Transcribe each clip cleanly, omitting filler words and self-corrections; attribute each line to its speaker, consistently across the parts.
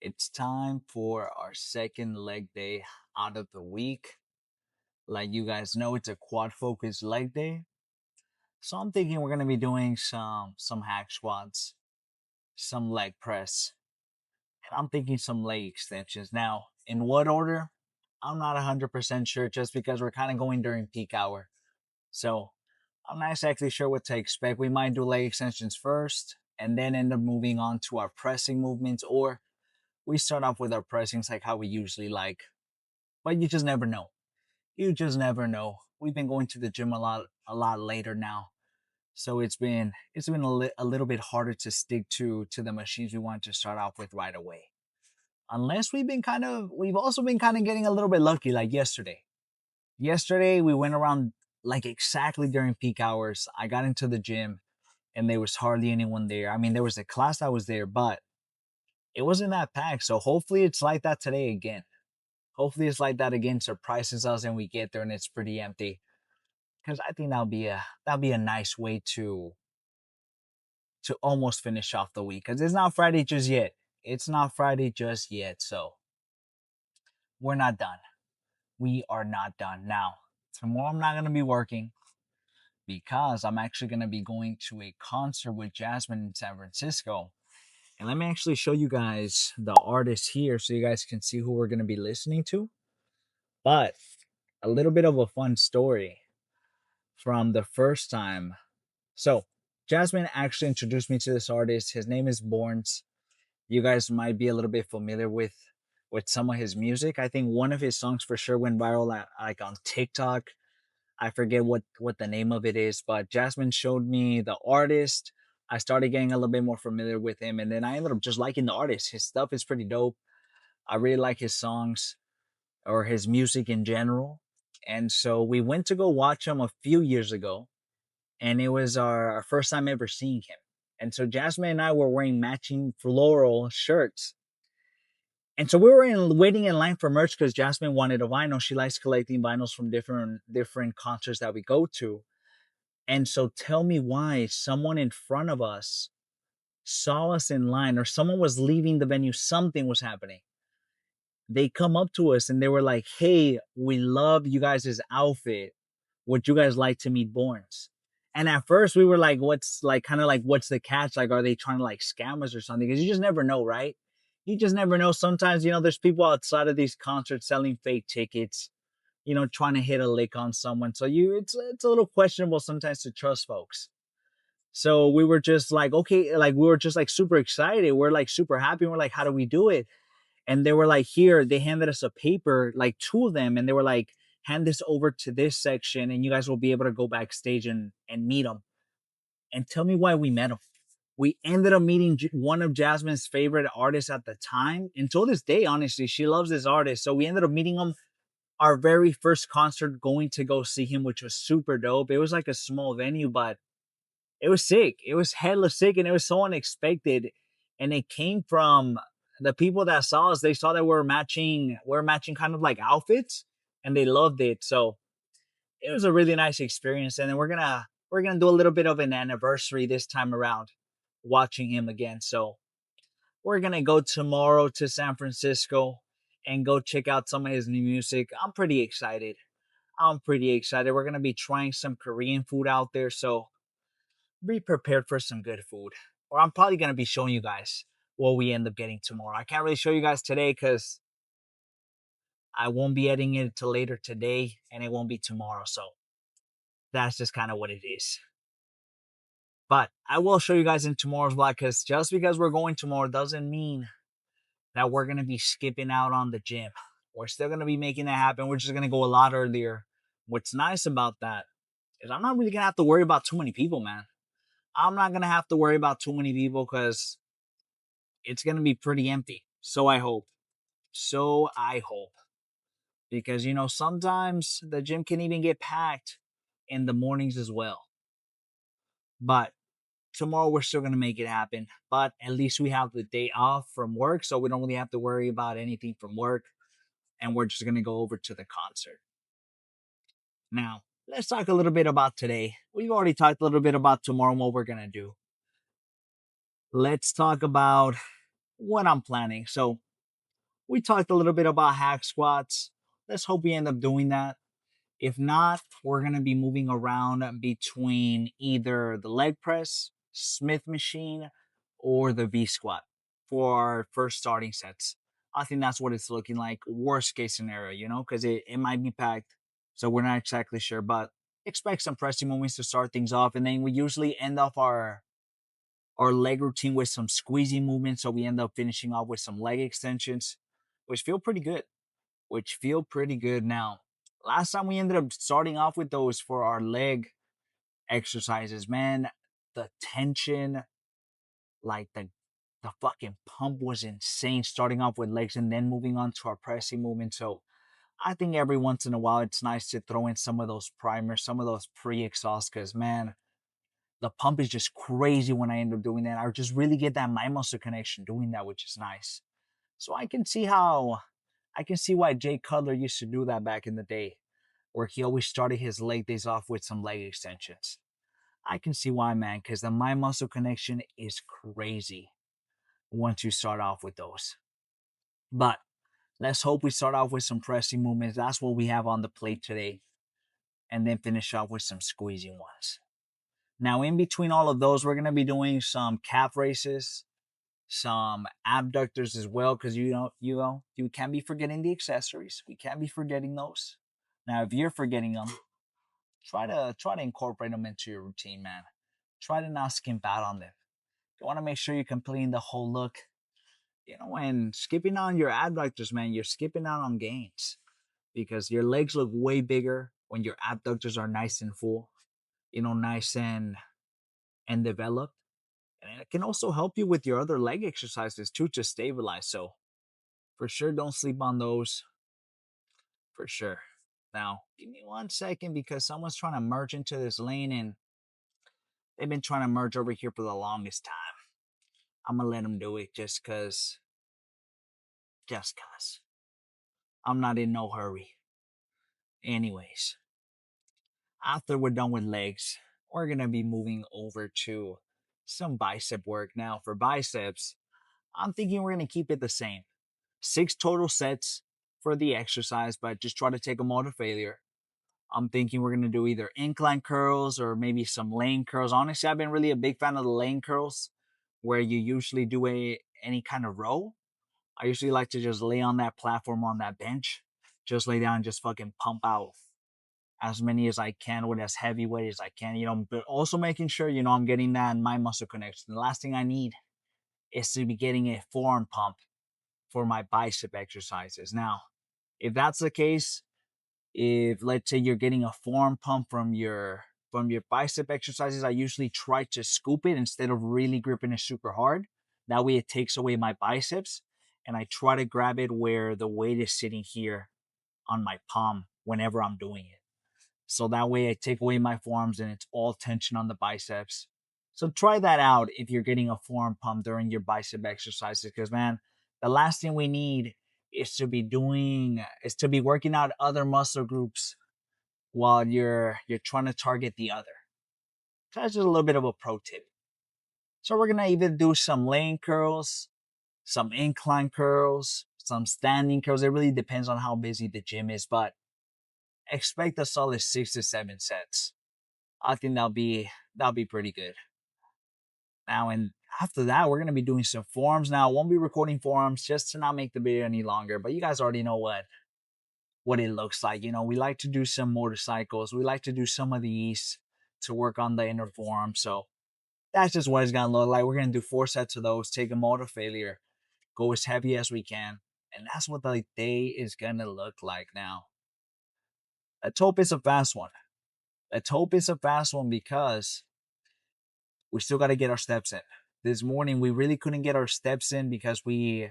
Speaker 1: It's time for our second leg day out of the week. Like you guys know, it's a quad focus leg day. So I'm thinking we're gonna be doing some hack squats, some leg press, and I'm thinking some leg extensions. Now, in what order? I'm not 100% sure just because we're kind of going during peak hour. So I'm not exactly sure what to expect. We might do leg extensions first and then end up moving on to our pressing movements, or we start off with our pressings like how we usually like. But you just never know. You just never know. We've been going to the gym a lot later now. So it's been a little bit harder to stick to the machines we want to start off with right away. Unless we've also been kind of getting a little bit lucky like yesterday. Yesterday we went around like exactly during peak hours. I got into the gym and there was hardly anyone there. I mean, there was a class that was there, but it wasn't that packed. So hopefully it's like that today again. Hopefully it's like that again, surprises us and we get there and it's pretty empty. Because I think that'll be a nice way to almost finish off the week. Because it's not Friday just yet. It's not Friday just yet. So we're not done. We are not done. Now, tomorrow I'm not gonna be working because I'm actually gonna be going to a concert with Jasmine in San Francisco. And let me actually show you guys the artist here so you guys can see who we're gonna be listening to. But a little bit of a fun story from the first time. So, Jasmine actually introduced me to this artist. His name is Borns. You guys might be a little bit familiar with some of his music. I think one of his songs for sure went viral like on TikTok. I forget what the name of it is, but Jasmine showed me the artist. I started getting a little bit more familiar with him, and then I ended up just liking the artist. His stuff is pretty dope. I really like his songs or his music in general. And so we went to go watch him a few years ago, and it was our first time ever seeing him. And so Jasmine and I were wearing matching floral shirts. And so we were waiting in line for merch because Jasmine wanted a vinyl. She likes collecting vinyls from different concerts that we go to. And so tell me why someone in front of us saw us in line or someone was leaving the venue, something was happening. They come up to us and they were like, "Hey, we love you guys' outfit. Would you guys like to meet Borns?" And at first we were like, what's like kind of like what's the catch? Like, are they trying to like scam us or something? Because you just never know, right? You just never know. Sometimes, there's people outside of these concerts selling fake tickets, trying to hit a lick on someone. So it's a little questionable sometimes to trust folks. So we were just like, okay, like we were just like super excited. We're like super happy. We're like, how do we do it? And they were like, here, they handed us a paper, like two of them, and they were like, hand this over to this section, and you guys will be able to go backstage and meet them. And tell me why we met him. We ended up meeting one of Jasmine's favorite artists at the time. Until this day, honestly, she loves this artist. So we ended up meeting him our very first concert, going to go see him, which was super dope. It was like a small venue, but it was sick. It was hella sick and it was so unexpected. And it came from the people that saw us. They saw that we're matching kind of like outfits and they loved it. So it was a really nice experience. And then we're gonna do a little bit of an anniversary this time around, watching him again. So we're gonna go tomorrow to San Francisco and go check out some of his new music. I'm pretty excited. I'm pretty excited. We're gonna be trying some Korean food out there. So be prepared for some good food. Or I'm probably gonna be showing you guys what we end up getting tomorrow. I can't really show you guys today because I won't be editing it till later today and it won't be tomorrow. So that's just kind of what it is. But I will show you guys in tomorrow's vlog because just because we're going tomorrow doesn't mean that we're gonna be skipping out on the gym. We're still gonna be making that happen. We're just gonna go a lot earlier. What's nice about that is I'm not really gonna have to worry about too many people, man. I'm not gonna have to worry about too many people because it's going to be pretty empty. So I hope. So I hope. Because, sometimes the gym can even get packed in the mornings as well. But tomorrow we're still going to make it happen. But at least we have the day off from work. So we don't really have to worry about anything from work. And we're just going to go over to the concert. Now, let's talk a little bit about today. We've already talked a little bit about tomorrow and what we're going to do. Let's talk about what I'm planning. So We talked a little bit about hack squats. Let's hope we end up doing that. If not, we're going to be moving around between either the leg press, Smith machine, or the V squat for our first starting sets. I think that's what it's looking like. Worst case scenario, because it might be packed. So we're not exactly sure, but expect some pressing movements to start things off. And then we usually end off our leg routine with some squeezing movements. So we end up finishing off with some leg extensions, which feel pretty good. Now. Last time we ended up starting off with those for our leg exercises, man, the tension, like the fucking pump was insane. Starting off with legs and then moving on to our pressing movement. So I think every once in a while it's nice to throw in some of those primers, some of those pre-exhausts, because man, the pump is just crazy when I end up doing that. I just really get that mind muscle connection doing that, which is nice. So I can see why Jay Cutler used to do that back in the day, where he always started his leg days off with some leg extensions. I can see why, man, because the mind muscle connection is crazy once you start off with those. But let's hope we start off with some pressing movements. That's what we have on the plate today. And then finish off with some squeezing ones. Now, in between all of those, we're going to be doing some calf raises, some abductors as well, because you can't be forgetting the accessories. We can't be forgetting those. Now, if you're forgetting them, try to incorporate them into your routine, man. Try to not skimp out on them. You want to make sure you're completing the whole look. And skipping on your abductors, man, you're skipping out on gains because your legs look way bigger when your abductors are nice and full, nice and developed. And it can also help you with your other leg exercises too to stabilize. So for sure, don't sleep on those. For sure. Now, give me 1 second because someone's trying to merge into this lane and they've been trying to merge over here for the longest time. I'm gonna let them do it just cause. I'm not in no hurry. Anyways, after we're done with legs, we're gonna be moving over to some bicep work. Now, for biceps, I'm thinking we're gonna keep it the same. 6 total sets for the exercise, but just try to take them all to failure. I'm thinking we're gonna do either incline curls or maybe some lane curls. Honestly, I've been really a big fan of the lane curls, where you usually do any kind of row. I usually like to just lay on that platform on that bench, just lay down and just fucking pump out as many as I can with as heavy weight as I can, but also making sure, I'm getting that in my muscle connection. The last thing I need is to be getting a forearm pump for my bicep exercises. Now, if that's the case, if let's say you're getting a forearm pump from your bicep exercises, I usually try to scoop it instead of really gripping it super hard. That way it takes away my biceps and I try to grab it where the weight is sitting here on my palm whenever I'm doing it. So that way I take away my forearms and it's all tension on the biceps. So try that out if you're getting a forearm pump during your bicep exercises, because man, the last thing we need is to be working out other muscle groups while you're trying to target the other. So that's just a little bit of a pro tip. So we're gonna either do some lane curls, some incline curls, some standing curls. It really depends on how busy the gym is, but expect a solid 6 to 7 sets. I think that'll be pretty good. Now, and after that, we're gonna be doing some forearms. Now, I won't be recording forearms just to not make the video any longer, but you guys already know what it looks like. We like to do some motorcycles. We like to do some of these to work on the inner forearm. So that's just what it's gonna look like. We're gonna do 4 sets of those, take them all to failure, go as heavy as we can, and that's what the day is gonna look like. Now, let's hope it's a fast one. Let's hope it's a fast one because we still got to get our steps in. This morning we really couldn't get our steps in because we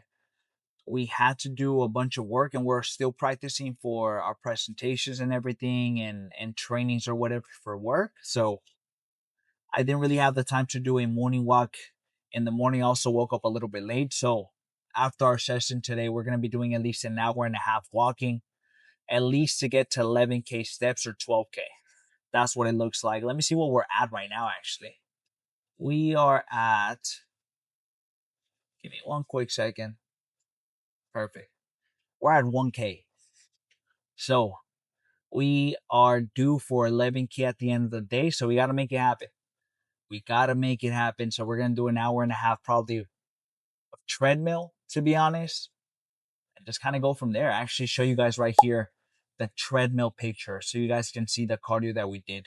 Speaker 1: had to do a bunch of work and we're still practicing for our presentations and everything and trainings or whatever for work. So I didn't really have the time to do a morning walk in the morning. I also woke up a little bit late. So after our session today, we're going to be doing at least an hour and a half walking, at least to get to 11K steps or 12K. That's what it looks like. Let me see what we're at right now, actually. We are at, give me one quick second. Perfect. We're at 1K. So we are due for 11K at the end of the day. So we got to make it happen. We got to make it happen. So we're going to do an hour and a half probably of treadmill, to be honest, and just kind of go from there. I actually show you guys right here the treadmill picture so you guys can see the cardio that we did.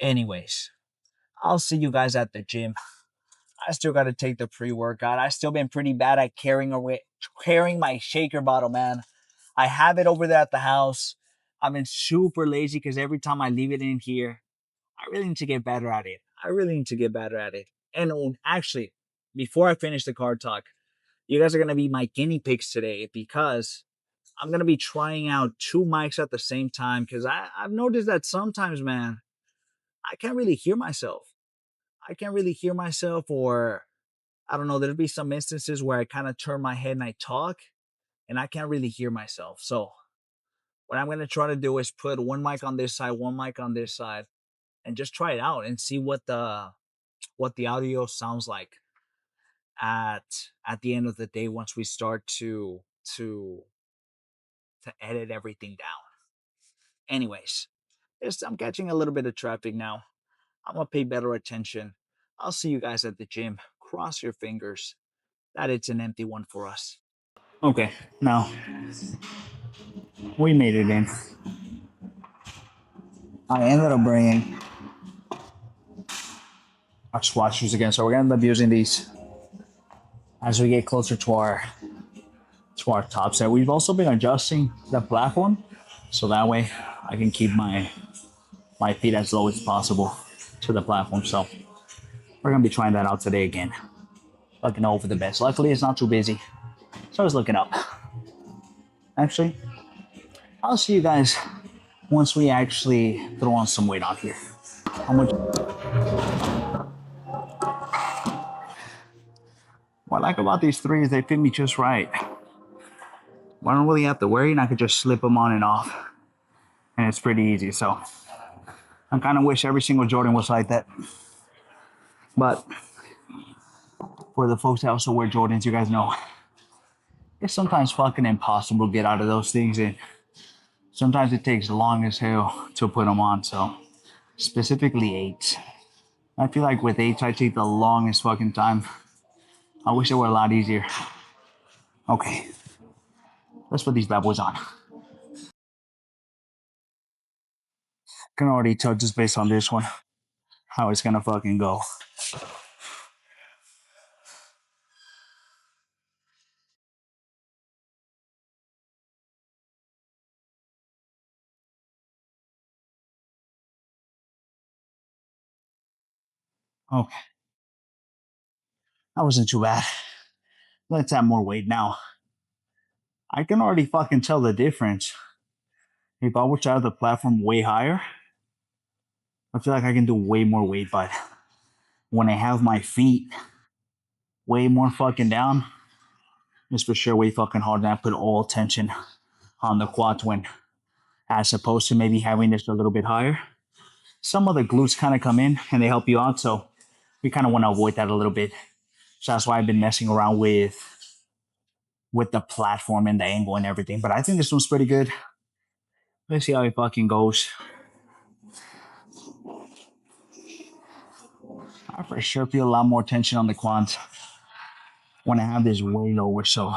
Speaker 1: Anyways, I'll see you guys at the gym. I still got to take the pre-workout. I still been pretty bad at carrying my shaker bottle, man. I have it over there at the house. I've been super lazy because every time I leave it in here, I really need to get better at it. I really need to get better at it. And actually, before I finish the card talk, you guys are gonna be my guinea pigs today because I'm gonna be trying out two mics at the same time because I've noticed that sometimes, man, I can't really hear myself. I can't really hear myself, or I don't know, there'll be some instances where I kind of turn my head and I talk and I can't really hear myself. So what I'm gonna try to do is put one mic on this side, one mic on this side, and just try it out and see what the audio sounds like at at the end of the day once we start to to edit everything down. Anyways, I'm catching a little bit of traffic now. I'm gonna pay better attention. I'll see you guys at the gym. Cross your fingers that it's an empty one for us. Okay, now we made it in. I ended up bringing our squat shoes again, so we're gonna end up using these as we get closer to our top set. We've also been adjusting the platform so that way I can keep my feet as low as possible to the platform. So we're gonna be trying that out today again. Looking over the best. Luckily, it's not too busy, so I was looking up. Actually, I'll see you guys once we actually throw on some weight out here. How much? What I like about these three is they fit me just right. I don't really have to worry, and I could just slip them on and off, and it's pretty easy. So I kind of wish every single Jordan was like that. But for the folks that also wear Jordans, you guys know it's sometimes fucking impossible to get out of those things, and sometimes it takes long as hell to put them on. So specifically eights. I feel like with eights, I take the longest fucking time. I wish it were a lot easier. Okay, let's put these bad boys on. Can already tell just based on this one how it's gonna fucking go. Okay, that wasn't too bad. Let's add more weight now. I can already fucking tell the difference. If I were to have the platform way higher, I feel like I can do way more weight, but when I have my feet way more fucking down, it's for sure way fucking hard, and I put all tension on the quads when, as opposed to maybe having this a little bit higher. Some of the glutes kind of come in and they help you out, so we kind of want to avoid that a little bit. So that's why I've been messing around with the platform and the angle and everything. But I think this one's pretty good. Let's see how it fucking goes. I for sure feel a lot more tension on the quads when I have this way lower. So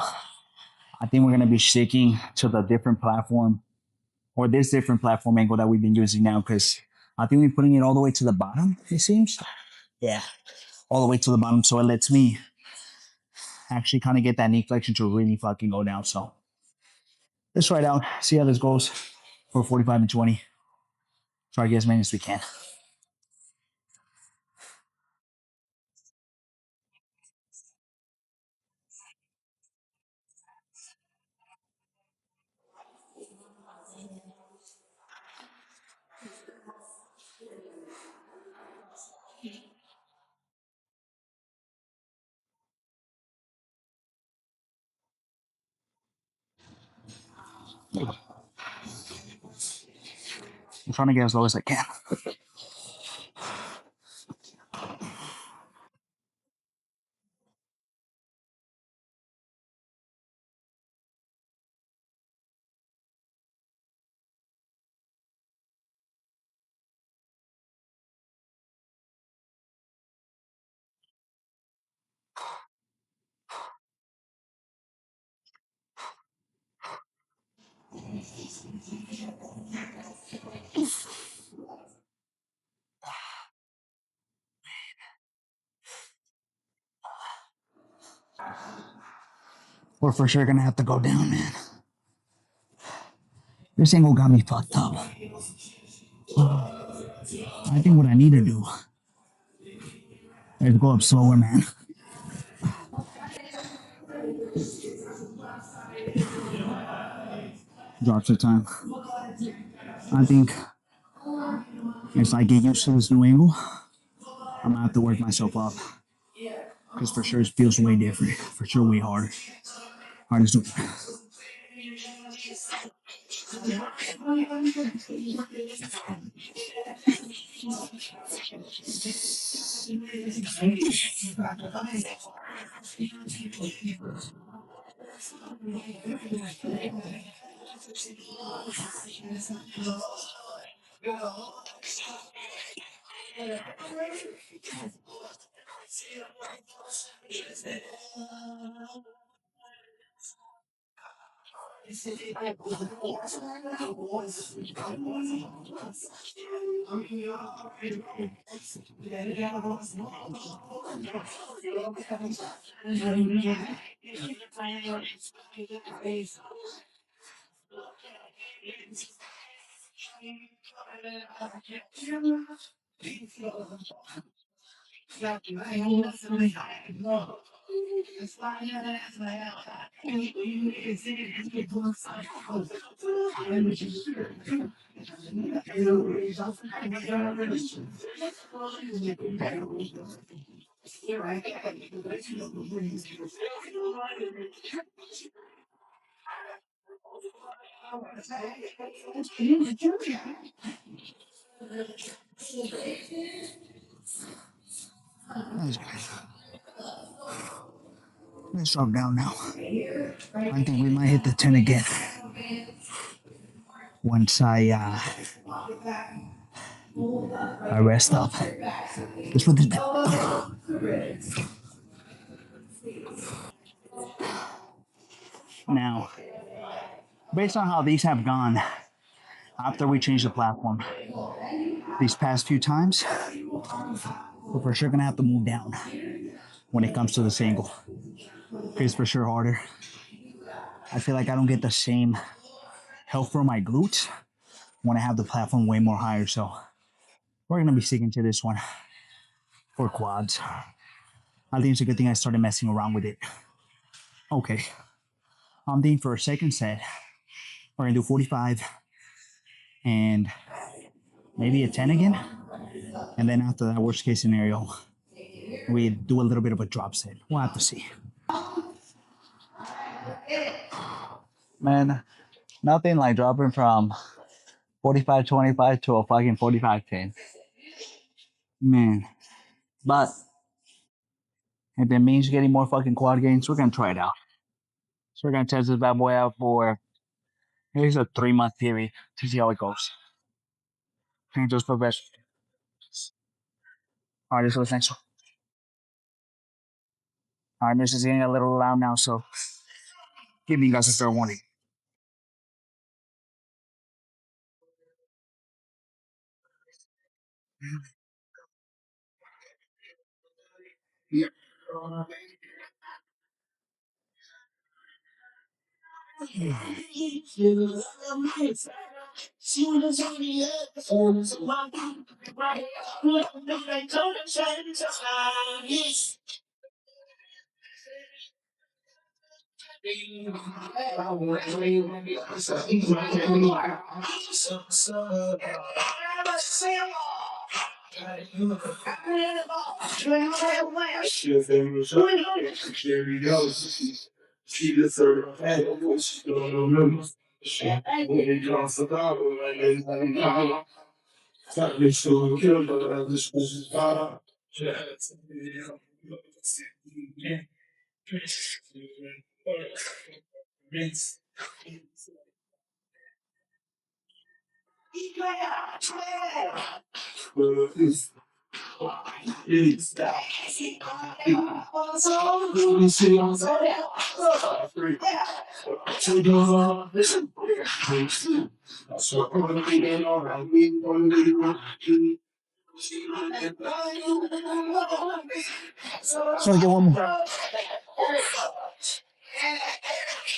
Speaker 1: I think we're gonna be sticking to the different platform or this different platform angle that we've been using now, because I think we're putting it all the way to the bottom, it seems. Yeah, all the way to the bottom. So it lets me actually kind of get that knee flexion to really fucking go down. So let's try it out, see how this goes for 45 and 20. Try to get as many as we can. I'm trying to get as low as I can. We're for sure gonna have to go down, man. This angle got me fucked up. I think what I need to do is go up slower, man. Drops the time. I think as I get used to this new angle, I'm gonna have to work myself up. Because for sure it feels way different. For sure way harder. Hardest to let's drop down now. I think we might hit the 10 again. Once I rest up. Let's put this back. Now, based on how these have gone after we changed the platform, these past few times, we're for sure gonna have to move down when it comes to this angle. It's for sure harder. I feel like I don't get the same help from my glutes when I have the platform way more higher. So we're gonna be sticking to this one for quads. I think it's a good thing I started messing around with it. Okay, I'm thinking for a second set, we're gonna do 45 and maybe a 10 again. And then after that, worst case scenario, we do a little bit of a drop set. We'll have to see. Man, nothing like dropping from 45-25 to a fucking 45-10. Man. But if it means getting more fucking quad gains, we're gonna try it out. So we're gonna test this bad boy out for here's a 3-month period to see how it goes. And just for best. Alright, so thanks. Alright, this is getting a little loud now, so give me guys a fair warning. So I get one more.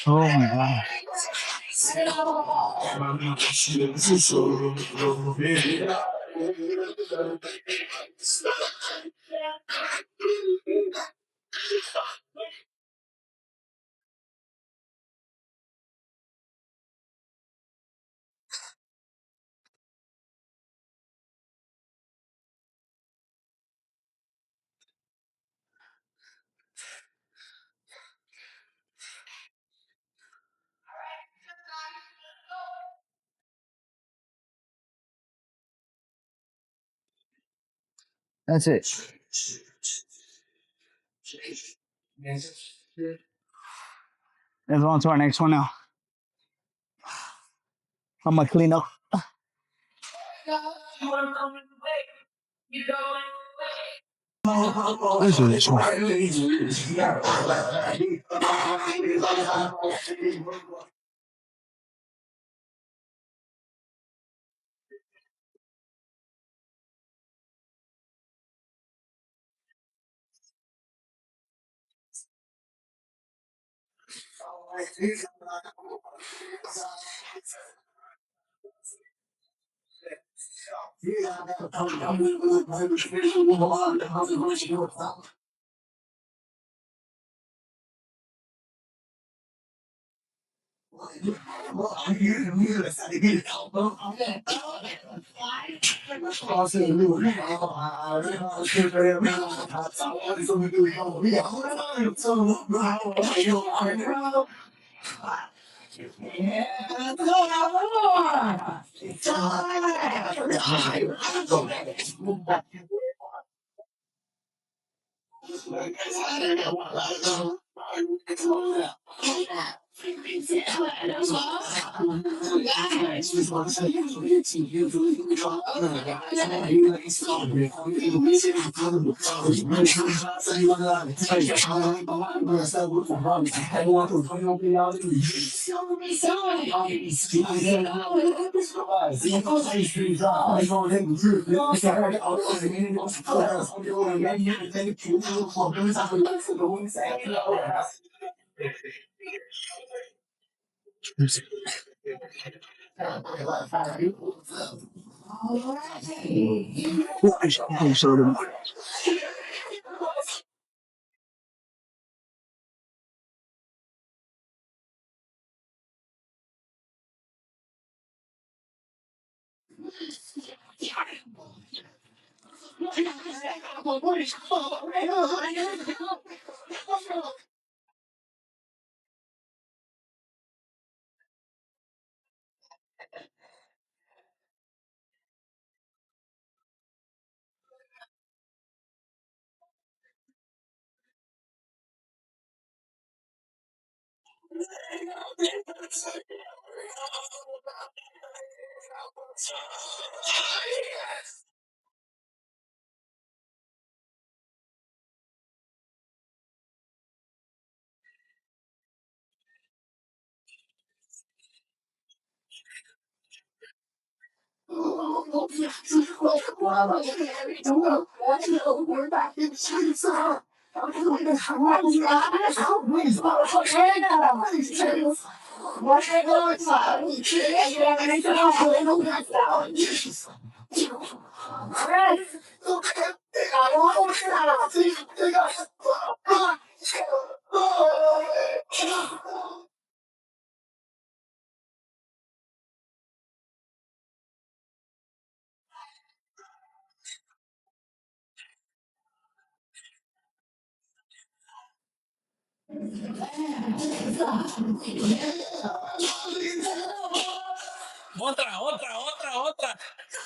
Speaker 1: Oh my god. That's it. Let's on to our next one now. I'm gonna clean up. Let's do this one.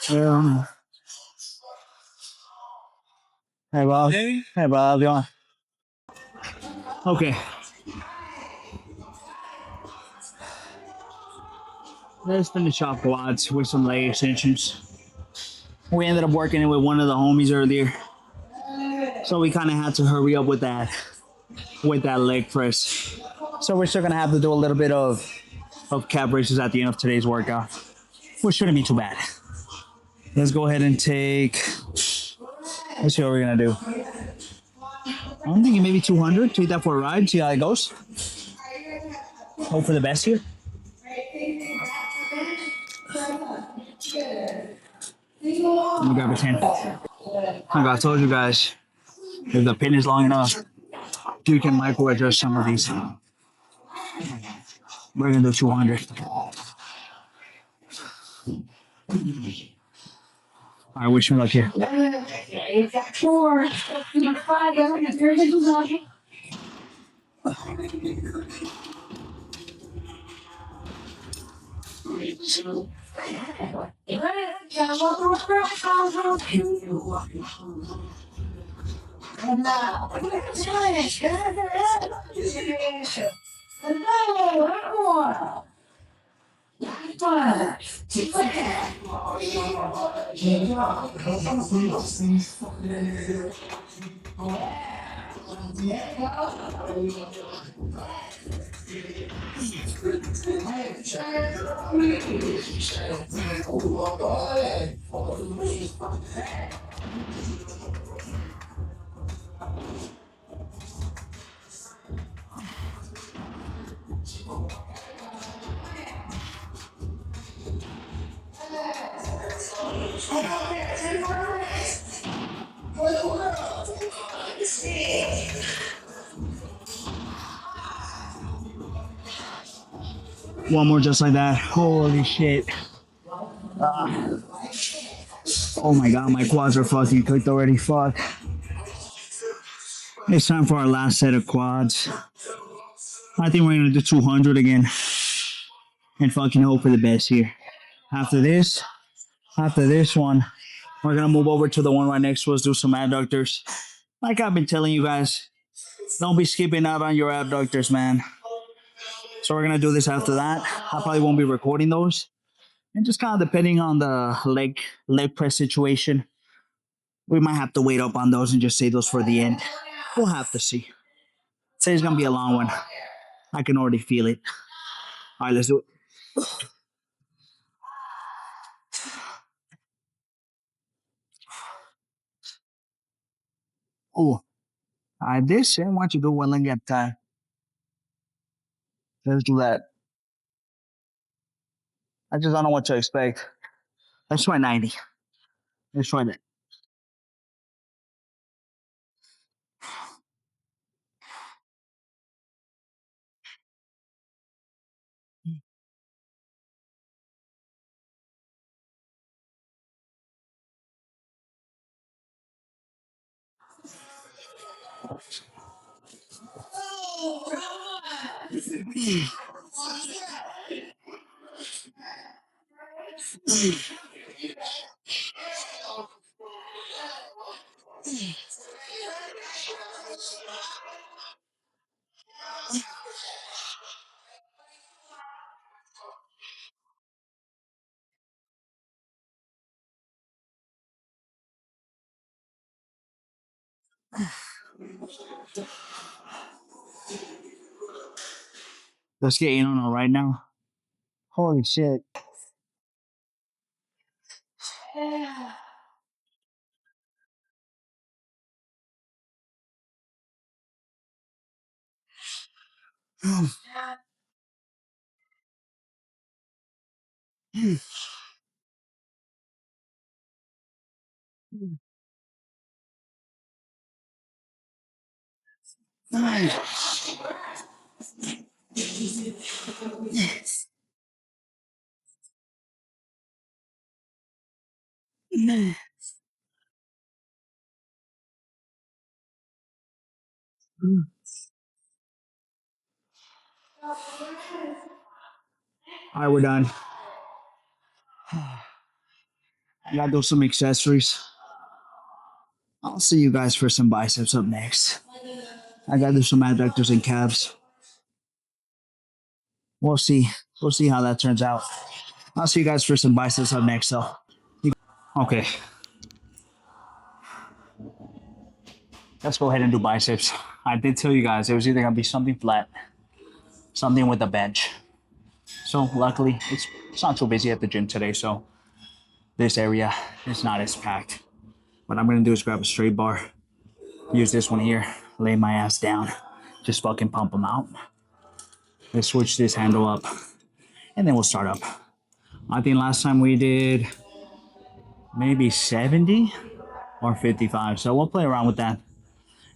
Speaker 1: Yeah. Hey Bob. Hey Bob, you want? Okay. Let's finish off quads with some leg extensions. We ended up working it with one of the homies earlier, so we kind of had to hurry up with that leg press. So we're still gonna have to do a little bit of calf raises at the end of today's workout, which shouldn't be too bad. Let's go ahead and take. Let's see what we're gonna do. I'm thinking maybe 200. Take that for a ride. See how it goes. Hope for the best here. Let me grab a 10. Like I told you guys, if the pin is long enough, you can micro adjust some of these. We're gonna do 200. I wish me luck here. One more just like that. Holy shit. Oh my god, my quads are fucking cooked already. Fuck. It's time for our last set of quads. I think we're gonna do 200 again. And fucking hope for the best here. After this one, we're gonna move over to the one right next to us, do some adductors. Like I've been telling you guys, don't be skipping out on your abductors, man. So we're gonna do this after that. I probably won't be recording those. And just kind of depending on the leg press situation, we might have to wait up on those and just save those for the end. We'll have to see. Today's gonna be a long one. I can already feel it. All right, let's do it. Oh, I did say I want you to do one leg at a time. Let's do that. I just don't know what to expect. Let's try 90. Let's try that. Let's get in on it right now. Holy shit. All right, we're done. I gotta do some accessories. I'll see you guys for some biceps up next. I gotta do some adductors and calves. We'll see. We'll see how that turns out. I'll see you guys for some biceps up next, though. Okay. Let's go ahead and do biceps. I did tell you guys it was either gonna be something flat, something with a bench. So luckily, it's not too busy at the gym today, so this area is not as packed. What I'm gonna do is grab a straight bar, use this one here, lay my ass down, just fucking pump them out. Let's switch this handle up, and then we'll start up. I think last time we did maybe 70 or 55, so we'll play around with that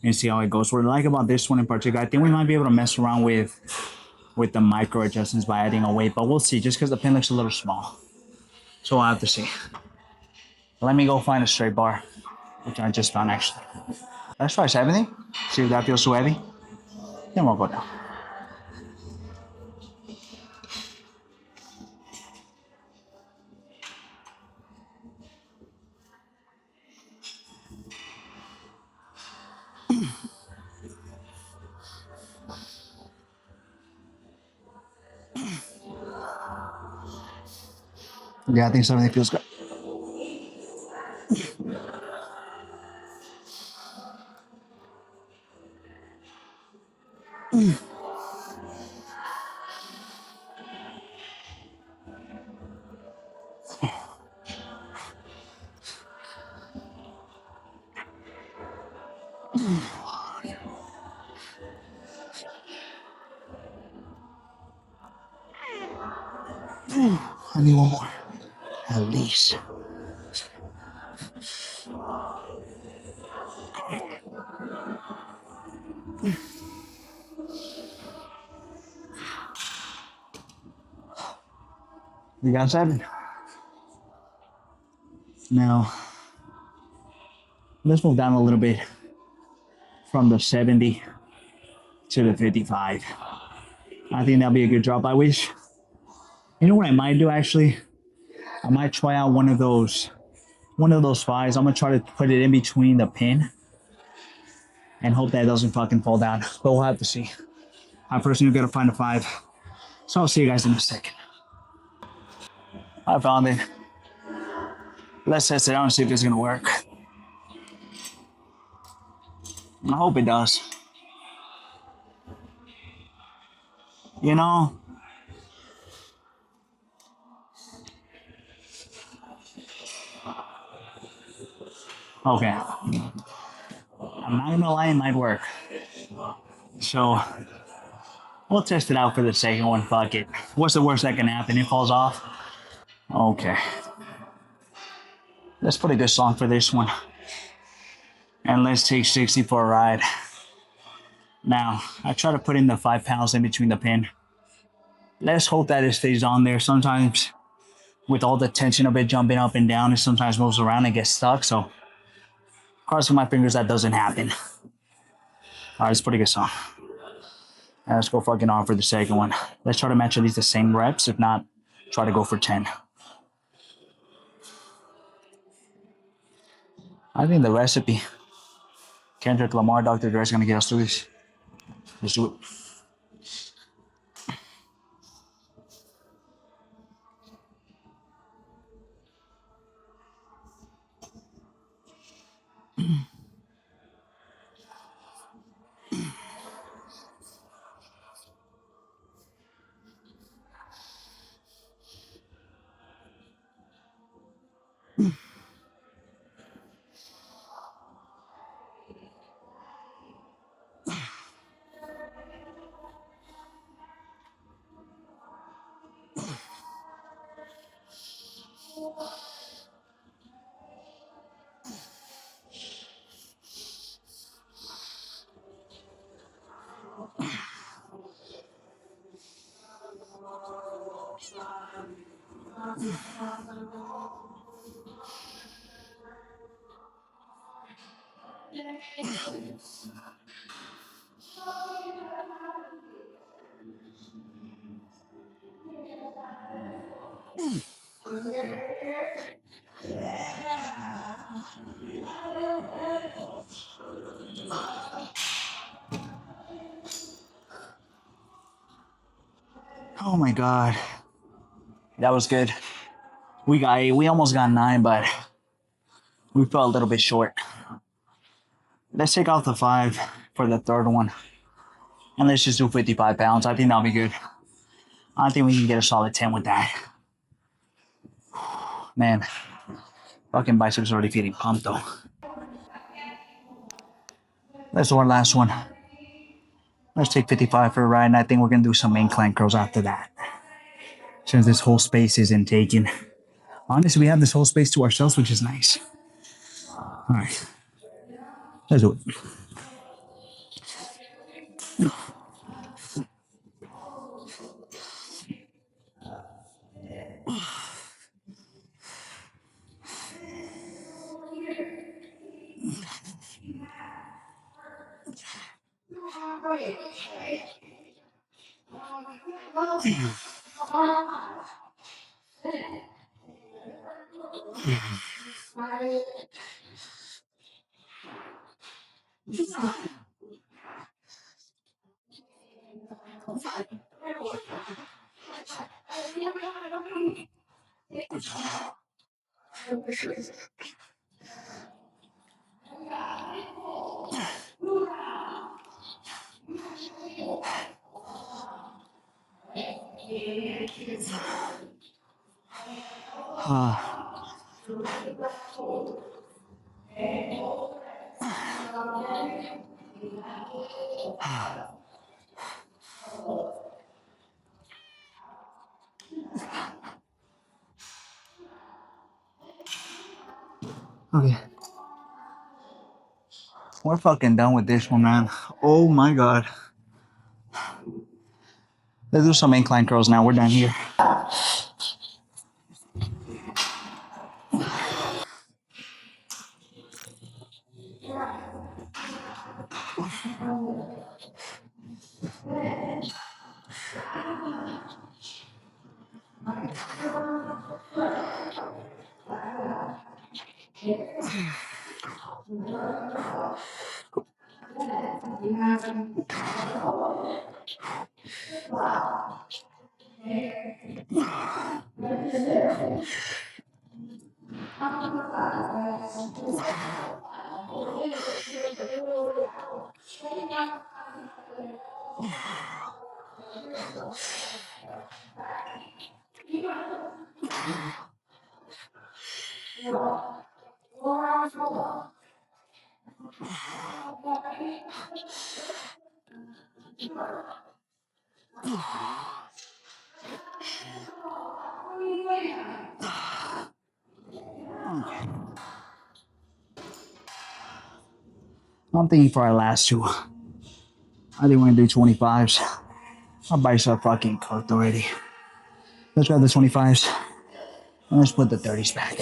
Speaker 1: and see how it goes. What I like about this one in particular, I think we might be able to mess around with the micro adjustments by adding a weight, but we'll see, just because the pin looks a little small. So I'll have to see. Let me go find a straight bar, which I just found actually. Let's try 70, see if that feels too heavy. Then we'll go down. Yeah, I think 70 feels good. I need one more, at least. We got 7. Now, let's move down a little bit from the 70 to the 55. I think that'll be a good drop. I wish, you know what I might do actually? I might try out one of those fives. I'm gonna try to put it in between the pin and hope that it doesn't fucking fall down. But we'll have to see. I personally gotta find a 5. So I'll see you guys in a second. I found it. Let's test it out and see if it's gonna work. I hope it does. You know, okay. I'm not gonna lie, it might work. So we'll test it out for the second one. Fuck it. What's the worst that can happen? It falls off. Okay. Let's put a good song for this one. And let's take 60 for a ride. Now, I try to put in the 5 pounds in between the pin. Let's hope that it stays on there. Sometimes, with all the tension of it jumping up and down, it sometimes moves around and gets stuck. So, crossing my fingers that doesn't happen. All right, let's put a good song. And let's go fucking on for the second one. Let's try to match at least the same reps. If not, try to go for 10. I think the recipe, Kendrick Lamar, Dr. Dre is going to get us through this. Let's do it. Oh my God. That was good. We almost got 9, but we fell a little bit short. Let's take off the 5 for the third one. And let's just do 55 pounds. I think that'll be good. I think we can get a solid 10 with that. Man, fucking biceps already feeling pumped though. Let's do our last one. Let's take 55 for a ride, and I think we're gonna do some incline curls after that. Since this whole space isn't taken. Honestly, we have this whole space to ourselves, which is nice. All right, let's do it. Okay. We're fucking done with this one, man. Oh my god. Let's do some incline curls now. We're done here. I'm thinking for our last two. I think we're gonna do 25s. Our biceps are fucking cooked already. Let's grab the 25s. And let's put the 30s back.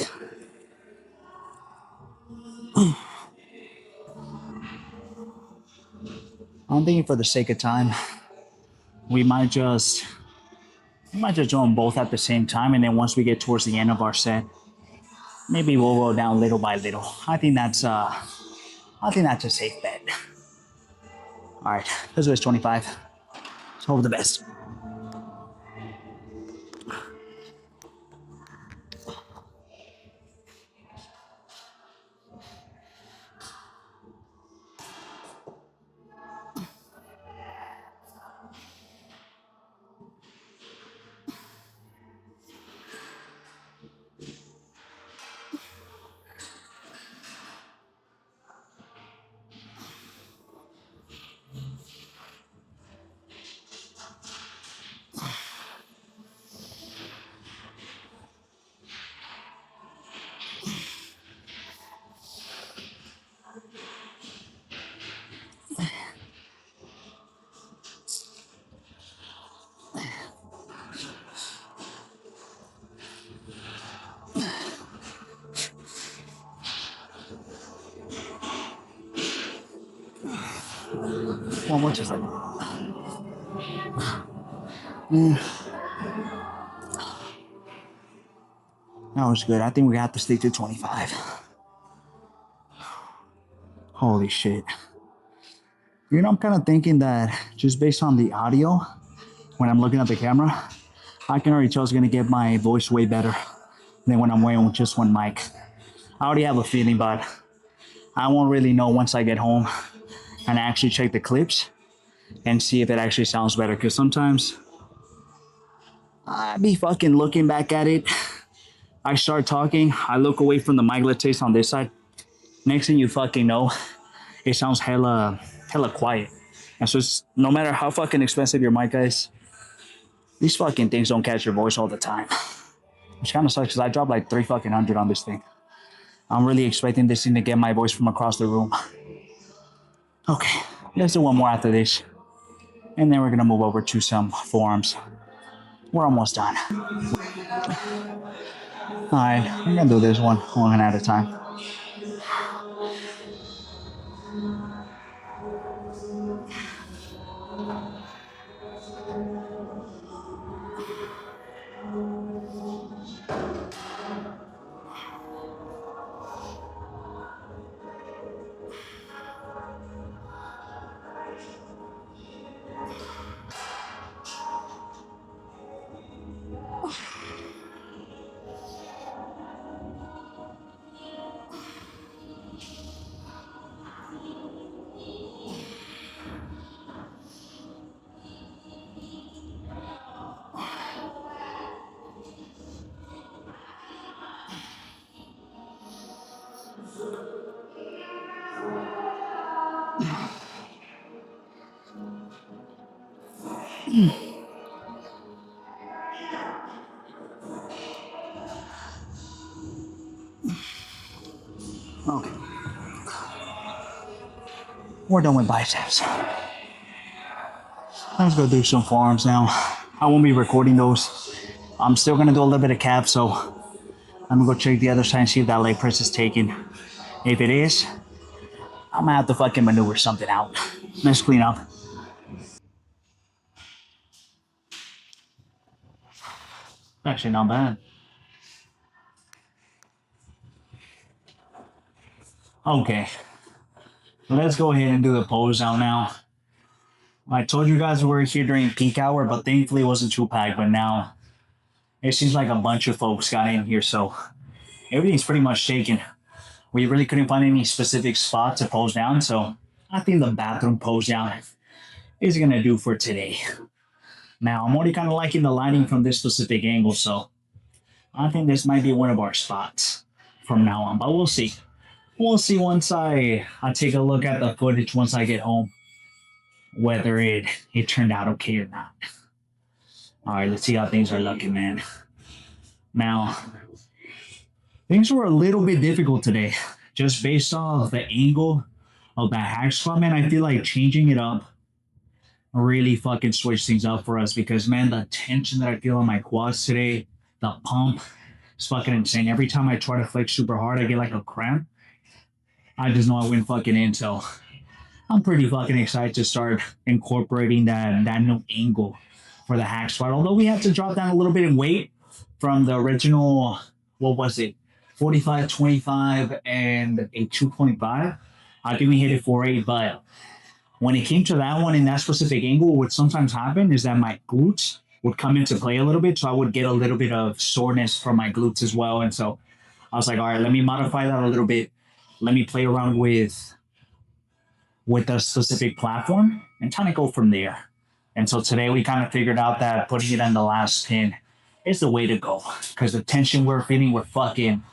Speaker 1: I'm thinking for the sake of time, we might just do them both at the same time, and then once we get towards the end of our set, maybe we'll go down little by little. I think that's a safe bet. All right, let's do this 25. Let's hope for the best. One more just like. That was good. I think we have to stick to 25. Holy shit. You know, I'm kind of thinking that just based on the audio, when I'm looking at the camera, I can already tell it's going to get my voice way better than when I'm wearing just one mic. I already have a feeling, but I won't really know once I get home and actually check the clips and see if it actually sounds better. Because sometimes I be fucking looking back at it. I start talking. I look away from the mic, let's say it's on this side. Next thing you fucking know, it sounds hella quiet. And so it's, no matter how fucking expensive your mic is, these fucking things don't catch your voice all the time. Which kind of sucks because I dropped like 3 fucking hundred on this thing. I'm really expecting this thing to get my voice from across the room. Okay, let's do one more after this. And then we're gonna move over to some forearms. We're almost done. Alright, I'm gonna do this one at a time. Okay, we're done with biceps. Let's go do some forearms now. I won't be recording those. I'm still gonna do a little bit of calf, so I'm gonna go check the other side and see if that leg press is taken. If it is, I'm gonna have to fucking maneuver something out. Let's clean up. Actually, not bad. Okay, let's go ahead and do the pose out now. I told you guys we were here during peak hour, but thankfully it wasn't too packed. But now it seems like a bunch of folks got in here, so everything's pretty much shaken. We really couldn't find any specific spot to pose down, so I think the bathroom pose down is gonna do for today. Now I'm already kind of liking the lighting from this specific angle, so I think this might be one of our spots from now on. But we'll see. We'll see once I take a look at the footage once I get home, whether it turned out okay or not. All right, let's see how things are looking, man. Now, things were a little bit difficult today, just based off the angle of that hack squat, man. I feel like changing it up really fucking switched things up for us because, man, the tension that I feel on my quads today, the pump, is fucking insane. Every time I try to flex super hard, I get like a cramp. I just know I went fucking in, so I'm pretty fucking excited to start incorporating that new angle for the hack squat. Although we had to drop down a little bit in weight from the original, what was it, 45, 25, and a 2.5. I think we hit it 4.8, but when it came to that one in that specific angle, what sometimes happened is that my glutes would come into play a little bit, so I would get a little bit of soreness from my glutes as well. And so I was like, all right, let me modify that a little bit. Let me play around with a specific platform and kind of go from there. And so today we kind of figured out that putting it on the last pin is the way to go because the tension we're feeling, it's fucking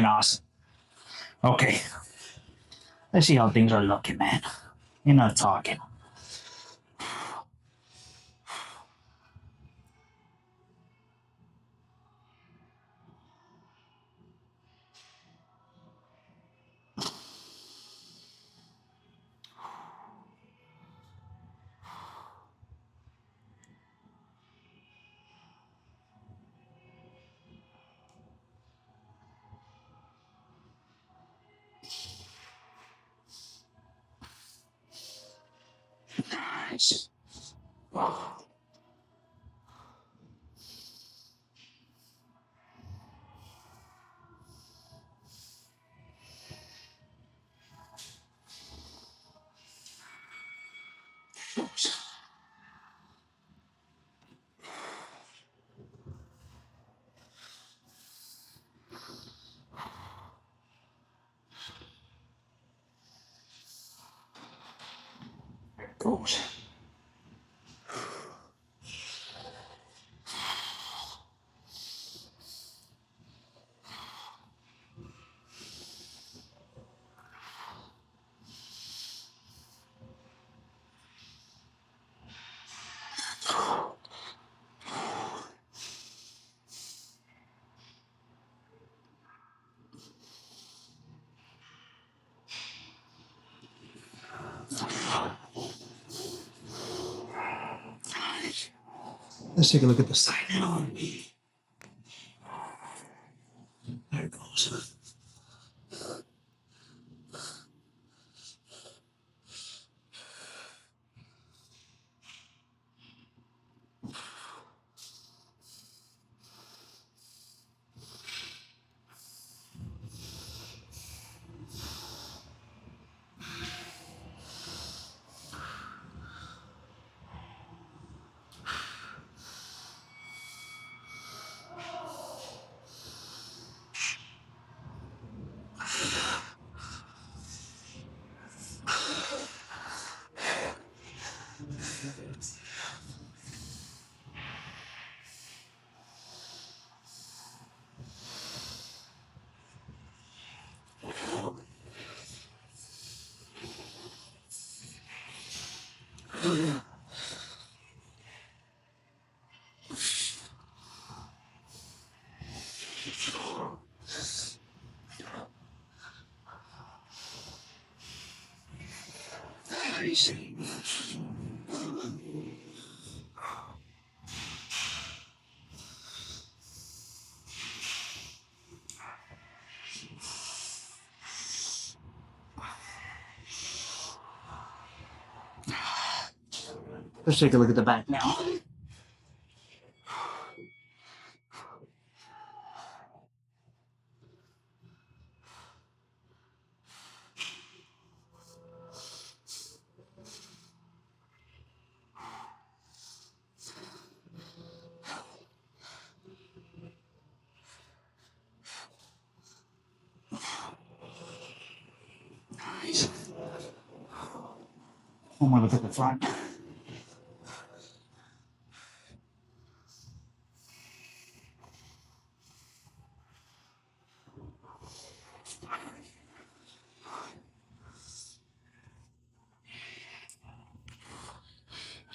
Speaker 1: awesome. Okay, let's see how things are looking, man. You're not talking. Nice. goes. Let's take a look at the side now. There it goes. Let's take a look at the back now. Nice. One more look at the front.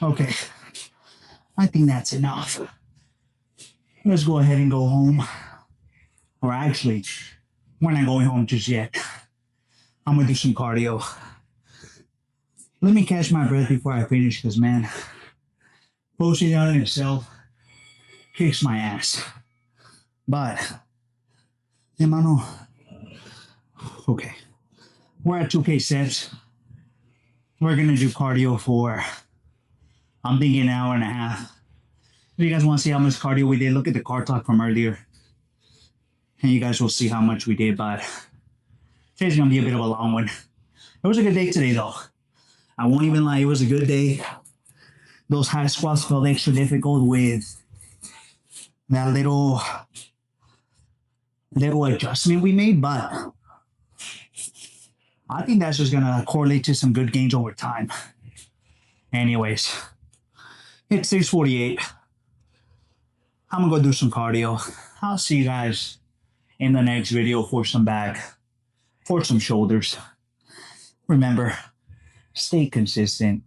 Speaker 1: Okay, I think that's enough. Let's go ahead and go home. Or actually, we're not going home just yet. I'm gonna do some cardio. Let me catch my breath before I finish, because man, posting out in itself kicks my ass. But, hermano, okay, we're at 2K sets. We're gonna do cardio for, I'm thinking an hour and a half. If you guys want to see how much cardio we did, look at the car talk from earlier. And you guys will see how much we did, but today's gonna be a bit of a long one. It was a good day today though. I won't even lie, it was a good day. Those high squats felt extra difficult with that little adjustment we made, but I think that's just gonna correlate to some good gains over time. Anyways, it's 6:48. I'm gonna go do some cardio. I'll see you guys in the next video for some back, for some shoulders. Remember, stay consistent.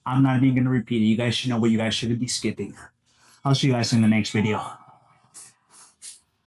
Speaker 1: I'm not even gonna repeat it. You guys should know what you guys should be skipping. I'll see you guys in the next video.